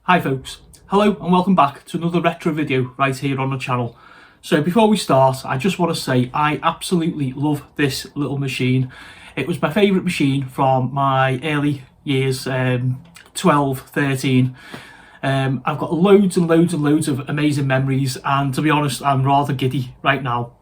Hi folks, hello and welcome back to another retro video right here on the channel. So before we start, I just want to say I absolutely love this little machine. It was my favourite machine from my early years, 12, 13. I've got loads and loads and loads of amazing memories, and to be honest, I'm rather giddy right now.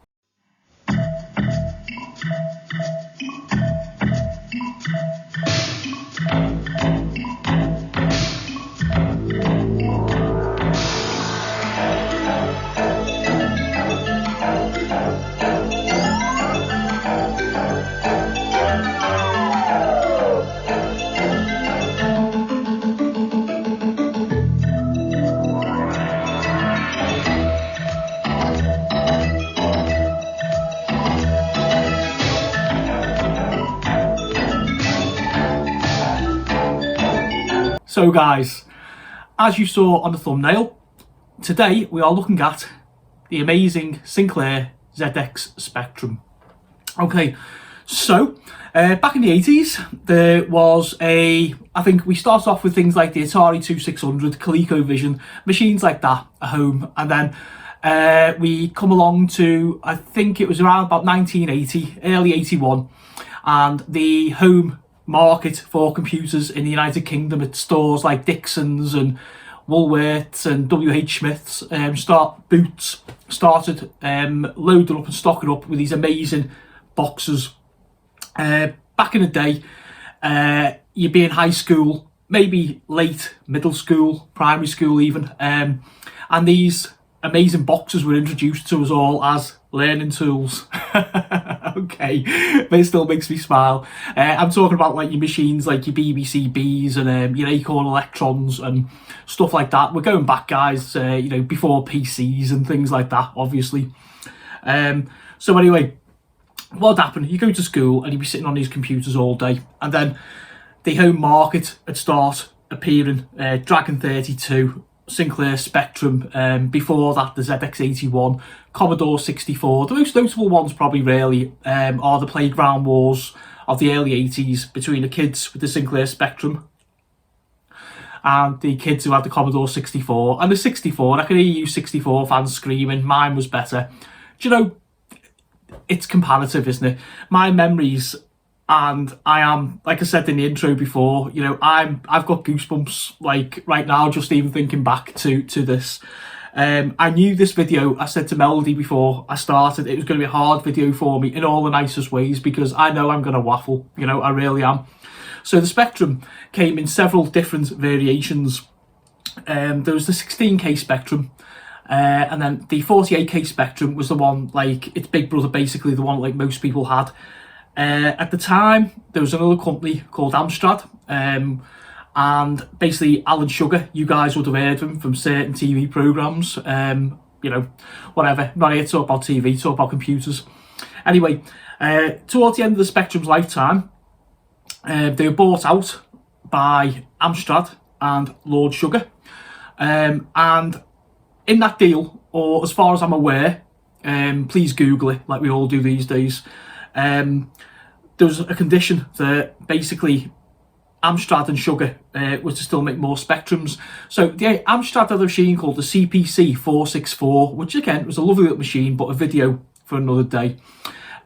So guys, as you saw on the thumbnail, today we are looking at the amazing Sinclair ZX Spectrum. Okay, so back in the 80s, there was I think we started off with things like the Atari 2600, ColecoVision, machines like that at home, and then we come along to, I think it was around about 1980, early 81, and the home market for computers in the United Kingdom at stores like Dixon's and Woolworths and WH Smith's started loading up and stocking up with these amazing boxes. Back in the day, you'd be in high school, maybe late middle school, primary school even, and these amazing boxes were introduced to us all as learning tools. Okay, but it still makes me smile. I'm talking about like your machines like your BBC Bs and your Acorn Electrons and stuff like that. We're going back, guys, before PCs and things like that, obviously. So anyway, what happened? You go to school and you'd be sitting on these computers all day, and then the home market would start appearing. Dragon 32, Sinclair Spectrum, before that the ZX81, Commodore 64. The most notable ones probably really are the playground wars of the early 80s between the kids with the Sinclair Spectrum and the kids who had the Commodore 64. And the 64, I can hear you 64 fans screaming, mine was better. Do you know, it's comparative, isn't it? My memories, and I am, like I said in the intro before, I've got goosebumps like right now just even thinking back to this. I knew this video, I said to Melody before I started, it was going to be a hard video for me in all the nicest ways, because I know I'm going to waffle, I really am. So the Spectrum came in several different variations. There was the 16K Spectrum, and then the 48K Spectrum was the one, like its big brother, basically the one like most people had. At the time, there was another company called Amstrad, and basically Alan Sugar, you guys would have heard of him from certain TV programmes, whatever, not here to talk about TV, talk about computers. Anyway, towards the end of the Spectrum's lifetime, they were bought out by Amstrad and Lord Sugar, and in that deal, or as far as I'm aware, please Google it like we all do these days, there was a condition that basically Amstrad and Sugar were to still make more Spectrums. So the Amstrad had a machine called the CPC 464, which again was a lovely little machine, but a video for another day.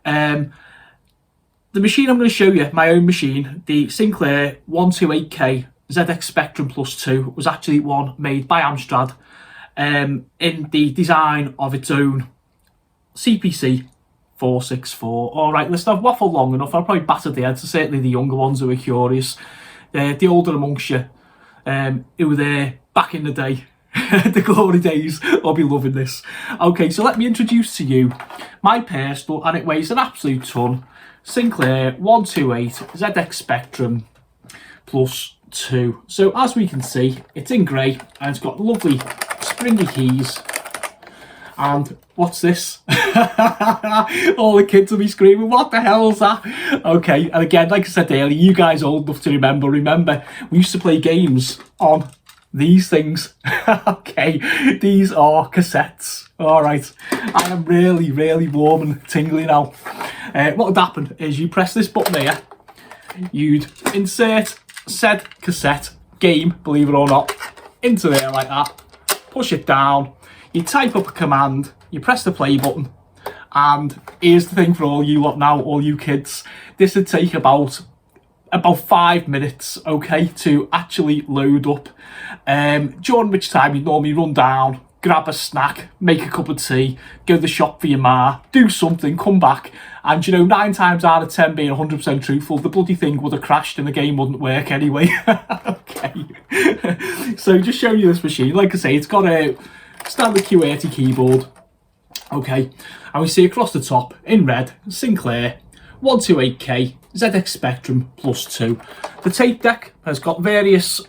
The machine I'm going to show you, my own machine, the Sinclair 128K ZX Spectrum Plus 2, was actually one made by Amstrad in the design of its own CPC 464. All right, listen, I've waffled long enough. I'll probably batter the heads, certainly the younger ones who are curious. The older amongst you who were there back in the day, the glory days, will be loving this. Okay, so let me introduce to you my personal, and it weighs an absolute ton, Sinclair 128 ZX Spectrum Plus 2. So as we can see, it's in grey and it's got lovely springy keys. And what's this? All the kids will be screaming, what the hell is that? Okay, and again, like I said earlier, you guys old enough to remember, we used to play games on these things. Okay, these are cassettes. All right, I am really, really warm and tingly now. What would happen is you press this button here, you'd insert said cassette game, believe it or not, into there like that, push it down, you type up a command, you press the play button, and here's the thing for all you lot now, all you kids, this would take about 5 minutes, okay, to actually load up, during which time you normally run down, grab a snack, make a cup of tea, go to the shop for your ma, do something, come back, and 9 times out of 10, being 100% truthful, the bloody thing would have crashed and the game wouldn't work anyway. Okay. So just showing you this machine, like I say, it's got a standard QWERTY keyboard, okay, and we see across the top, in red, Sinclair, 128K, ZX Spectrum +2. The tape deck has got various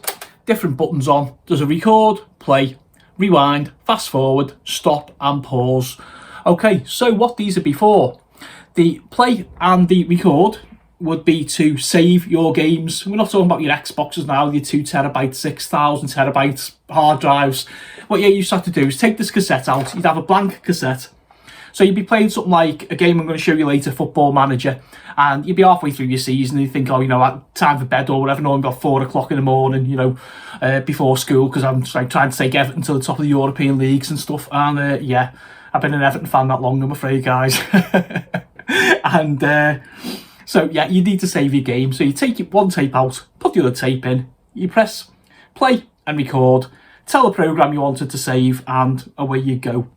different buttons on. There's a record, play, rewind, fast forward, stop and pause. Okay, so what these are before. The play and the record would be to save your games. We're not talking about your Xboxes now, your 2 terabyte, 6,000 terabytes hard drives. What you used to have to do is take this cassette out, you'd have a blank cassette. So you'd be playing something like a game I'm going to show you later, Football Manager, and you'd be halfway through your season and you think, oh, time for bed or whatever. No, I've got 4 o'clock in the morning, before school, because I'm trying to take Everton to the top of the European leagues and stuff. And yeah, I've been an Everton fan that long, I'm afraid, guys. And so yeah, you need to save your game. So you take one tape out, put the other tape in, you press play and record, tell the program you wanted to save, and away you go.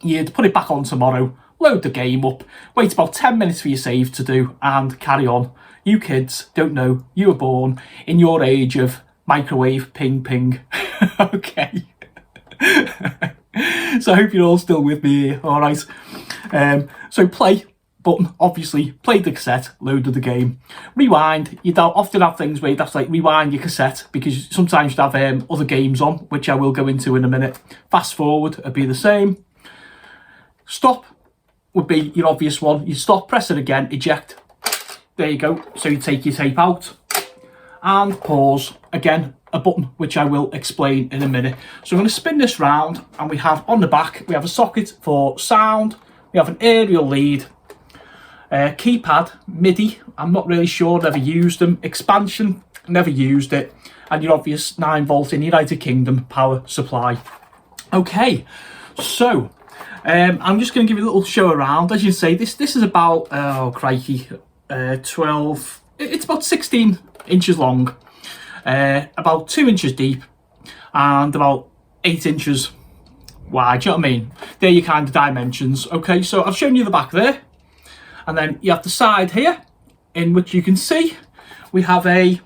You'd put it back on tomorrow, load the game up, wait about 10 minutes for your save to do, and carry on. You kids don't know, you were born in your age of microwave ping ping. Okay. So I hope you're all still with me here, alright. So play button, obviously, played the cassette, loaded the game. Rewind, you'd often have things where you'd have to rewind your cassette, because sometimes you'd have other games on, which I will go into in a minute. Fast forward would be the same. Stop would be your obvious one. You stop, press it again, eject. There you go. So you take your tape out. And pause, again, a button, which I will explain in a minute. So I'm going to spin this round, and we have on the back, we have a socket for sound, we have an aerial lead, keypad, MIDI, I'm not really sure, never used them, expansion, never used it, and your obvious 9-volt in United Kingdom power supply. Okay, so I'm just going to give you a little show around. As you say, this is about, oh crikey, 12, it's about 16 inches long, about 2 inches deep, and about 8 inches wide. Do you know what I mean? They're your kind of dimensions. Okay, so I've shown you the back there, and then you have the side here, in which you can see we have a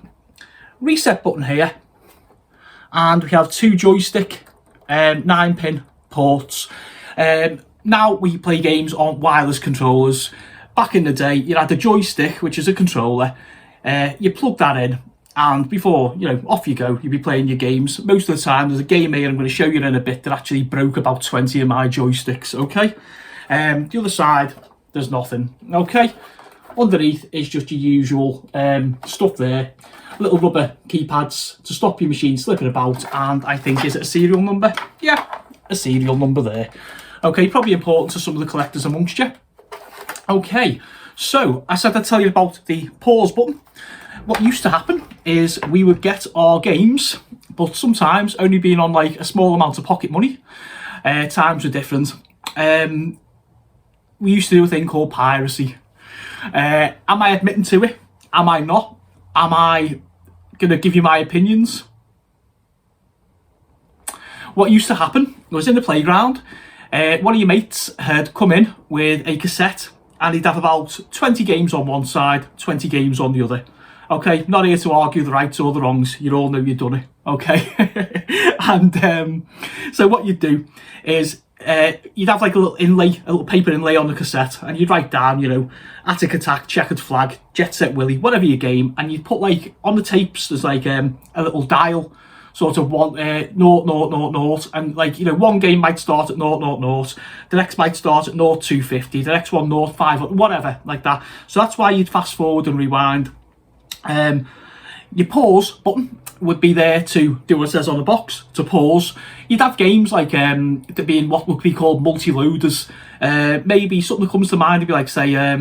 reset button here, and we have 2 joystick 9-pin ports. Now we play games on wireless controllers. Back in the day, you had a joystick, which is a controller. You plug that in, and before, off you go, you'll be playing your games. Most of the time, there's a game here I'm going to show you in a bit that actually broke about 20 of my joysticks, okay? The other side, there's nothing, okay? Underneath is just your usual stuff there. Little rubber keypads to stop your machine slipping about, and I think, is it a serial number? Yeah, a serial number there. Okay, probably important to some of the collectors amongst you. Okay, so I said I'd tell you about the pause button. What used to happen is we would get our games, but sometimes only being on a small amount of pocket money. Times were different. We used to do a thing called piracy. Am I admitting to it? Am I not? Am I going to give you my opinions? What used to happen was in the playground, one of your mates had come in with a cassette, and he'd have about 20 games on one side, 20 games on the other. Okay, not here to argue the rights or the wrongs. You all know you've done it. Okay, and so what you'd do is you'd have a little inlay, a little paper inlay on the cassette, and you'd write down, Attic Attack, Checkered Flag, Jet Set Willie, whatever your game, and you'd put on the tapes. There's a little dial, sort of 1 0 0 0 0, and one game might start at 0 0 0, the next might start at 0 250, the next one 0 5, whatever, like that. So that's why you'd fast forward and rewind. Your pause button would be there to do what it says on the box, to pause. You'd have games being what would be called multi-loaders. Maybe something that comes to mind would be say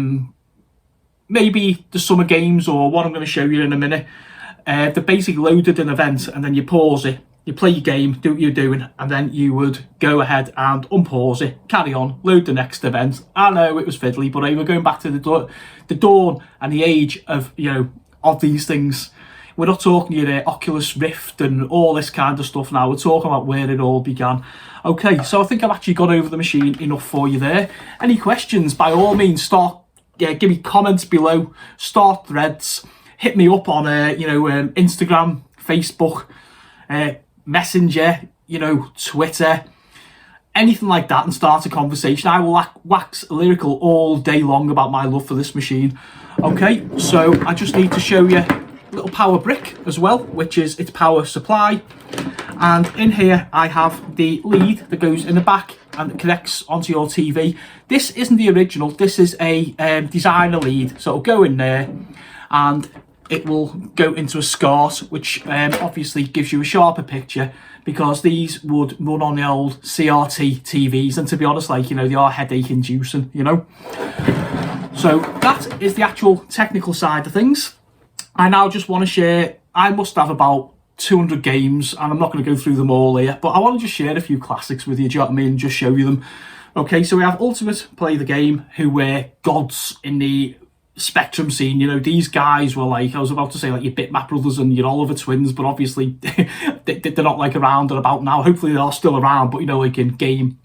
maybe the summer games, or what I'm going to show you in a minute. They're basically loaded an event, and then you pause it, you play your game, do what you're doing, and then you would go ahead and unpause it, carry on, load the next event. I know it was fiddly, but we're going back to the dawn and the age of, you know, of these things. We're not talking your Oculus Rift and all this kind of stuff now. We're talking about where it all began. Okay, so I think I've actually gone over the machine enough for you there. Any questions, by all means, give me comments below, start threads, hit me up on Instagram, Facebook, Messenger, you know, Twitter, anything like that, and start a conversation. I will wax lyrical all day long about my love for this machine. Okay, so I just need to show you a little power brick as well, which is its power supply. And in here I have the lead that goes in the back and it connects onto your TV. This isn't the original, this is a designer lead, so it'll go in there and it will go into a SCART, which obviously gives you a sharper picture, because these would run on the old CRT TVs, and to be honest, like, you know, they are headache inducing, you know. So that is the actual technical side of things. I now just want to share, I must have about 200 games, and I'm not going to go through them all here, but I want to just share a few classics with you, do you know what I mean, just show you them. Okay, so we have Ultimate Play the Game, who were gods in the Spectrum scene. You know, these guys were like, I was about to say like your Bitmap brothers and your Oliver twins, but obviously they're not like around and about now. Hopefully they are still around, but you know, like in game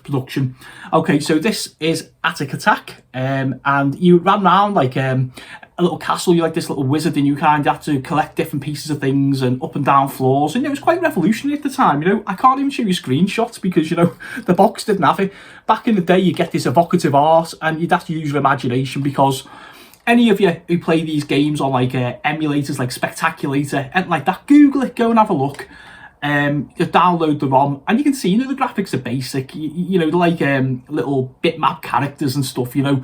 production. Okay, so this is Attic Attack, and you ran around like a little castle. You're like this little wizard, and you kind of had to collect different pieces of things and up and down floors, and it was quite revolutionary at the time. You know, I can't even show you screenshots because, you know, the box didn't have it. Back in the day, you get this evocative art and you'd have to use your imagination, because any of you who play these games on like emulators like Spectaculator and like that, Google it, go and have a look. You download the ROM and you can see, you know, the graphics are basic, you know, like little bitmap characters and stuff, you know.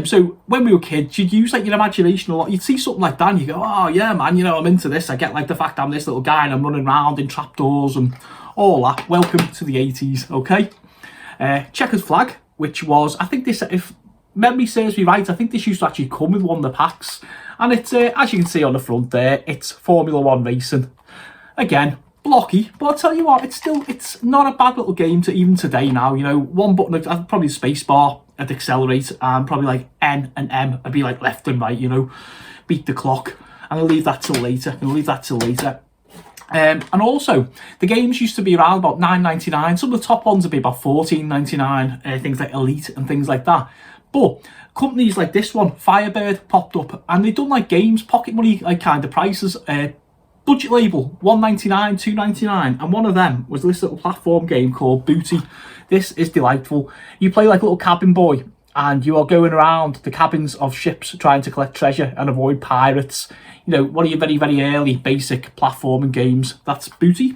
So when we were kids, you'd use like your imagination a lot. You'd see something like that and you go, oh yeah man, you know, I'm into this. I get like the fact I'm this little guy and I'm running around in trapdoors and all that. Welcome to the 80s. Okay. Checkered Flag, which was, I think this, if memory serves me right, I think this used to actually come with one of the packs, and it's as you can see on the front there, it's Formula 1 racing. Again, blocky, but I'll tell you what, it's not a bad little game to even today now. You know, one button, probably the space bar at accelerate, and probably like N and M would be like left and right, you know, beat the clock. And I'll leave that till later. And also, the games used to be around about $9.99. Some of the top ones would be about $14.99, things like Elite and things like that. But companies like this one, Firebird, popped up, and they've done like games, pocket money like kind of prices. Budget label, $1.99, $2.99, and one of them was this little platform game called Booty. This is delightful. You play like a little cabin boy, and you are going around the cabins of ships trying to collect treasure and avoid pirates. You know, one of your very, very early basic platforming games. That's Booty.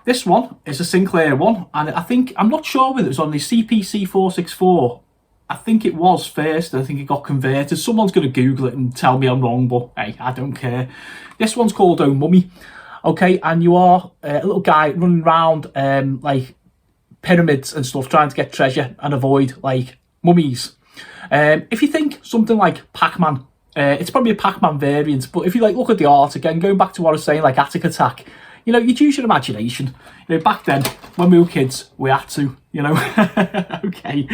This one is a Sinclair one, and I think, I'm not sure whether it was on the CPC 464. I think it was first, and I think it got converted. Someone's going to Google it and tell me I'm wrong, but hey, I don't care. This one's called Oh Mummy. Okay, and you are a little guy running around like pyramids and stuff, trying to get treasure and avoid like mummies. If you think something like Pac-Man, it's probably a Pac-Man variant, but if you like look at the art again, going back to what I was saying, like Attic Attack, you know, you'd use your imagination. You know, back then, when we were kids, we had to, you know. Okay,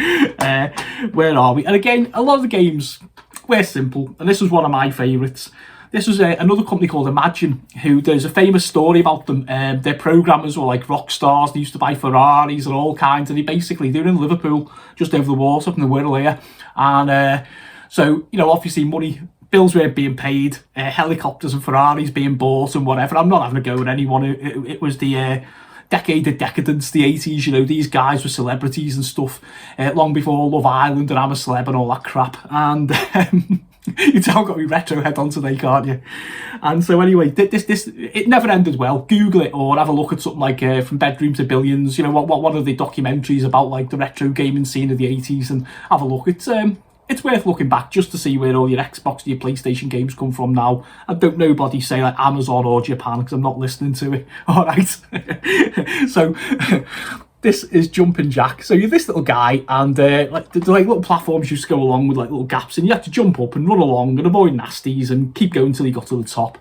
where are we? And again, a lot of the games were simple, and this was one of my favourites. This was another company called Imagine, who, there's a famous story about them. Their programmers were like rock stars. They used to buy Ferraris and all kinds, and they were in Liverpool, just over the water from the Wirral here. And so, you know, obviously money, bills weren't being paid, helicopters and Ferraris being bought and whatever. I'm not having a go at anyone. It was the decade of decadence, the 80s, you know, these guys were celebrities and stuff, long before Love Island and I'm a Celeb and all that crap. And you tell I've got me retro head on today, can't you? And so anyway, this it never ended well. Google it or have a look at something like From Bedroom to Billions, you know, what one of the documentaries about like the retro gaming scene of the 80s, and have a look. It's worth looking back just to see where all your Xbox and your PlayStation games come from now. I don't nobody say like Amazon or Japan, because I'm not listening to it. All right. So this is Jumping Jack. So you're this little guy, and like the little platforms used to go along with like little gaps, and you had to jump up and run along and avoid nasties and keep going till you got to the top.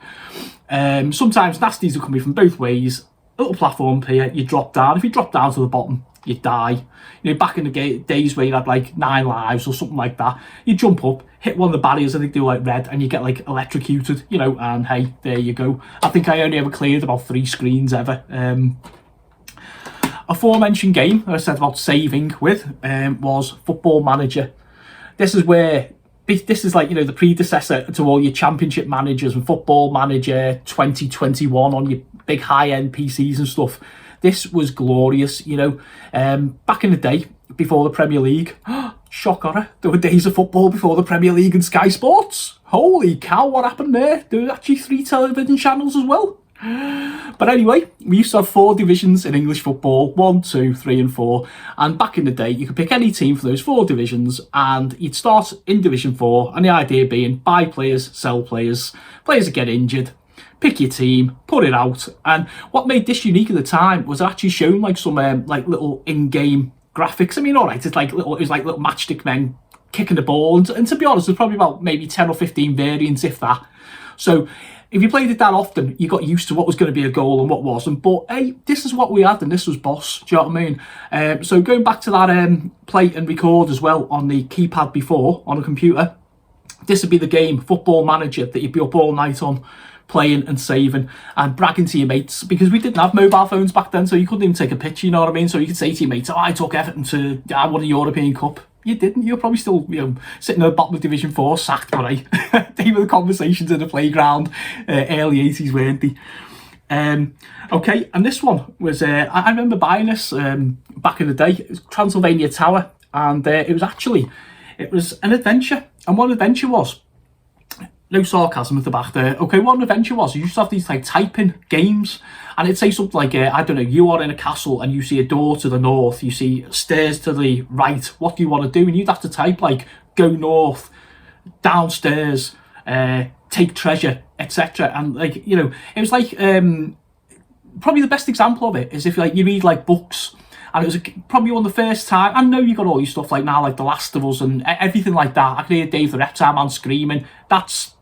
Sometimes nasties will come in from both ways. A little platform here, you drop down. If you drop down to the bottom, you die. You know, back in the days where you had like 9 lives or something like that, you jump up, hit one of the barriers, I think they were like red, and you get like electrocuted, you know, and hey, there you go. I think I only ever cleared about 3 screens ever. Aforementioned game that I said about saving with was Football Manager. This is like, you know, the predecessor to all your championship managers and Football Manager 2021 on your big high-end PCs and stuff. This was glorious, you know. Back in the day, before the Premier League, shock horror, there were days of football before the Premier League and Sky Sports. Holy cow, what happened there? There were actually 3 television channels as well. But anyway, we used to have 4 divisions in English football, 1, 2, 3 and 4. And back in the day, you could pick any team for those 4 divisions and you'd start in Division 4. And the idea being buy players, sell players, players that get injured, pick your team, put it out. And what made this unique at the time was actually showing like some like little in-game graphics. I mean, all right, it was like little matchstick men kicking the ball. And to be honest, there's probably about maybe 10 or 15 variants, if that. So if you played it that often, you got used to what was going to be a goal and what wasn't. But hey, this is what we had and this was boss. Do you know what I mean? So going back to that play and record as well on the keypad before on a computer, this would be the game, Football Manager, that you'd be up all night on playing and saving and bragging to your mates, because we didn't have mobile phones back then, so you couldn't even take a picture, you know what I mean? So you could say to your mates, oh, I took Everton to won a European Cup. You didn't. You were probably still, you know, sitting at the bottom of Division 4, sacked, but they were the conversations in the playground, early 80s, weren't they? Okay, and this one was, I remember buying this back in the day. It was Transylvania Tower, and it was an adventure. And what an adventure was, no sarcasm at the back there. Okay, what an adventure was, you used to have these like typing games, and it'd say something like, I don't know, you are in a castle and you see a door to the north, you see stairs to the right, what do you want to do? And you'd have to type like, go north, downstairs, take treasure, etc. And like, you know, it was like, probably the best example of it is if like you read like books, and it was probably one of the first time, I know you got all your stuff like now, like The Last of Us and everything like that. I can hear Dave the Reptile Man screaming. That's,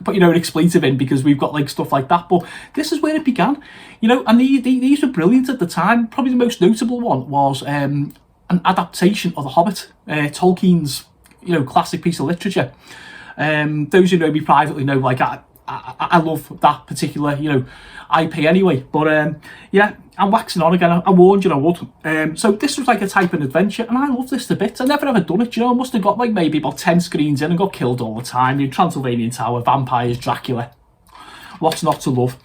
put, you know, an expletive in because we've got like stuff like that. But this is where it began, you know, and these were brilliant at the time. Probably the most notable one was an adaptation of The Hobbit, Tolkien's, you know, classic piece of literature. Those who know me privately know, like, I love that particular, you know, IP anyway. But yeah, I'm waxing on again. I warned you I would. So this was like a type of adventure, and I love this to bits. I never ever done it, you know. I must have got like maybe about 10 screens in and got killed all the time. You know, Transylvania Tower, vampires, Dracula. What's not to love?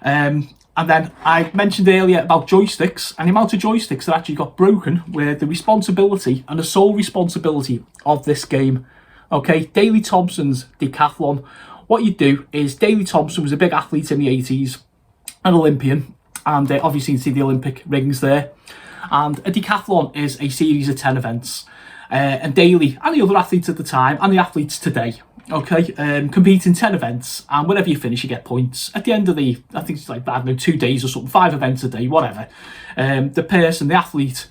And then I mentioned earlier about joysticks, and the amount of joysticks that actually got broken with the responsibility and the sole responsibility of this game. Okay, Daley Thompsons, Decathlon. What you do is, Daley Thompson was a big athlete in the 80s, an Olympian, and obviously you can see the Olympic rings there. And a decathlon is a series of 10 events. And Daley and the other athletes at the time, and the athletes today, okay, compete in 10 events, and whenever you finish you get points. At the end of the, I think it's like, I don't know, 2 days or something, 5 events a day, whatever. The person, the athlete,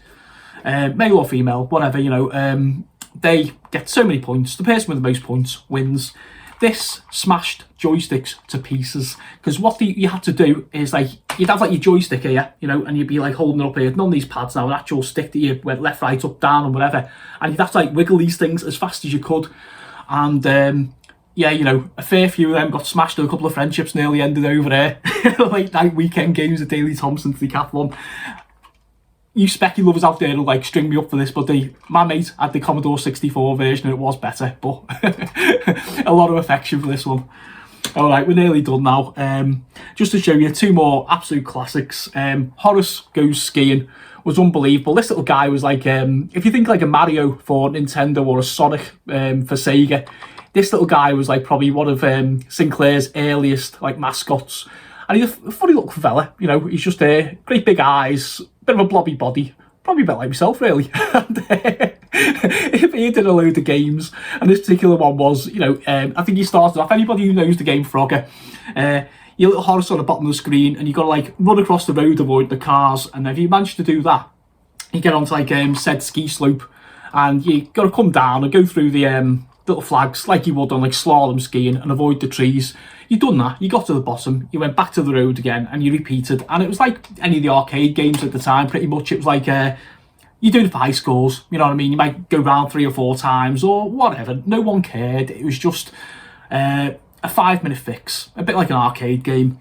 male or female, whatever, you know, they get so many points. The person with the most points wins. This smashed joysticks to pieces, because what you had to do is, like, you'd have like your joystick here, you know, and you'd be like holding it up here. None of these pads now, an actual stick that you went left, right, up, down, and whatever. And you'd have to like wiggle these things as fast as you could. And yeah, you know, a fair few of them got smashed, and a couple of friendships nearly ended over there. Late night weekend games at Daley Thompson's Decathlon. You specky lovers out there will like string me up for this, but my mate had the Commodore 64 version and it was better, but a lot of affection for this one. All right, we're nearly done now. Just to show you 2 more absolute classics. Horus Goes Skiing was unbelievable. This little guy was like, if you think like a Mario for Nintendo or a Sonic for Sega, this little guy was like probably one of Sinclair's earliest like mascots. And he's a funny looking fella, you know, he's just there, great big eyes, bit of a blobby body, probably a bit like myself really. And he did a load of games, and this particular one was, you know, I think he started off, anybody who knows the game Frogger, your little horse on the bottom of the screen, and you got to like run across the road, avoid the cars, and if you manage to do that, you get onto like said ski slope, and you got to come down and go through the little flags like you would on like slalom skiing and avoid the trees. You done that, you got to the bottom, you went back to the road again and you repeated. And it was like any of the arcade games at the time, pretty much. It was like you're doing it for high scores, you know what I mean? You might go round 3 or 4 times or whatever. No one cared. It was just a 5-minute fix, a bit like an arcade game.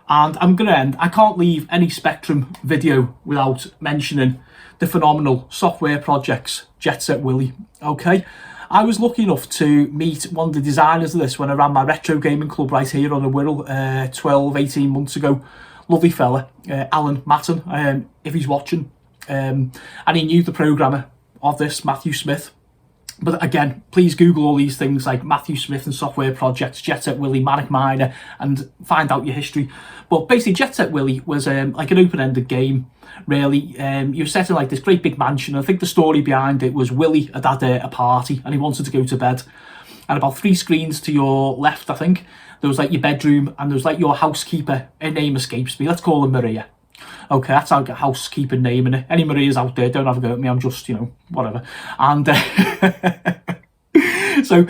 And I'm going to end, I can't leave any Spectrum video without mentioning the phenomenal software projects, Set Willie, okay? I was lucky enough to meet one of the designers of this when I ran my retro gaming club right here on the Wirral 12, 18 months ago. Lovely fella, Alan Matton, if he's watching. And he knew the programmer of this, Matthew Smith. But again, please Google all these things like Matthew Smith and software projects, Set Willie, Manic Miner, and find out your history. But basically, Set Willie was like an open-ended game, really. You were set in like this great big mansion. I think the story behind it was Willie had had a party and he wanted to go to bed. And about 3 screens to your left, I think, there was like your bedroom and there was like your housekeeper. Her name escapes me. Let's call her Maria. Okay, that's our housekeeping name, and any Marias out there, don't have a go at me, I'm just, you know, whatever. And so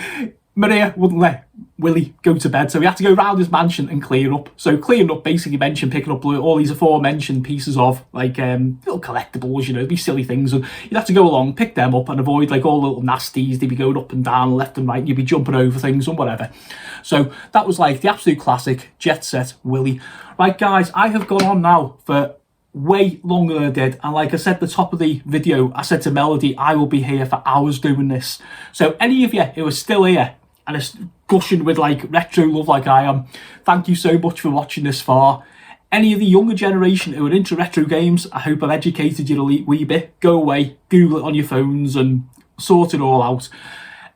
Maria wouldn't let Willie go to bed, so he had to go round his mansion and clear up. So clearing up basically mentioned picking up all these aforementioned pieces of like little collectibles, you know, these silly things, and you'd have to go along, pick them up and avoid like all the little nasties. They'd be going up and down, left and right, and you'd be jumping over things and whatever. So that was like the absolute classic Set Willie. Right guys, I have gone on now for way longer than I did, and like I said at the top of the video, I said to Melody I will be here for hours doing this. So any of you who are still here and are gushing with like retro love like I am, thank you so much for watching this far. Any of the younger generation who are into retro games, I hope I've educated you a wee bit. Go away, Google it on your phones and sort it all out.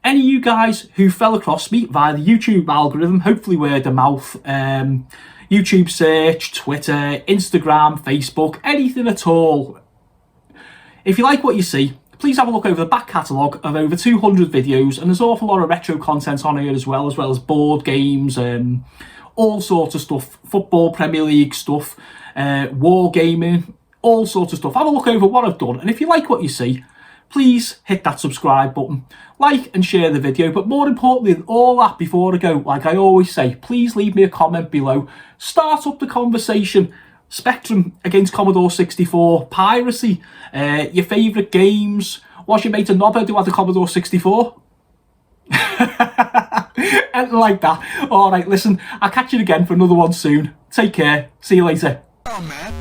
Any of you guys who fell across me via the YouTube algorithm, hopefully word of mouth, YouTube search, Twitter, Instagram, Facebook, anything at all. If you like what you see, please have a look over the back catalogue of over 200 videos, and there's an awful lot of retro content on here as well as board games, all sorts of stuff, football, Premier League stuff, war gaming, all sorts of stuff. Have a look over what I've done, and if you like what you see, please hit that subscribe button, like and share the video. But more importantly than all that, before I go, like I always say, please leave me a comment below. Start up the conversation. Spectrum against Commodore 64, piracy, your favourite games. Was your mate a knobhead who had a Commodore 64? Anything like that. Alright, listen, I'll catch you again for another one soon. Take care. See you later. Oh, man.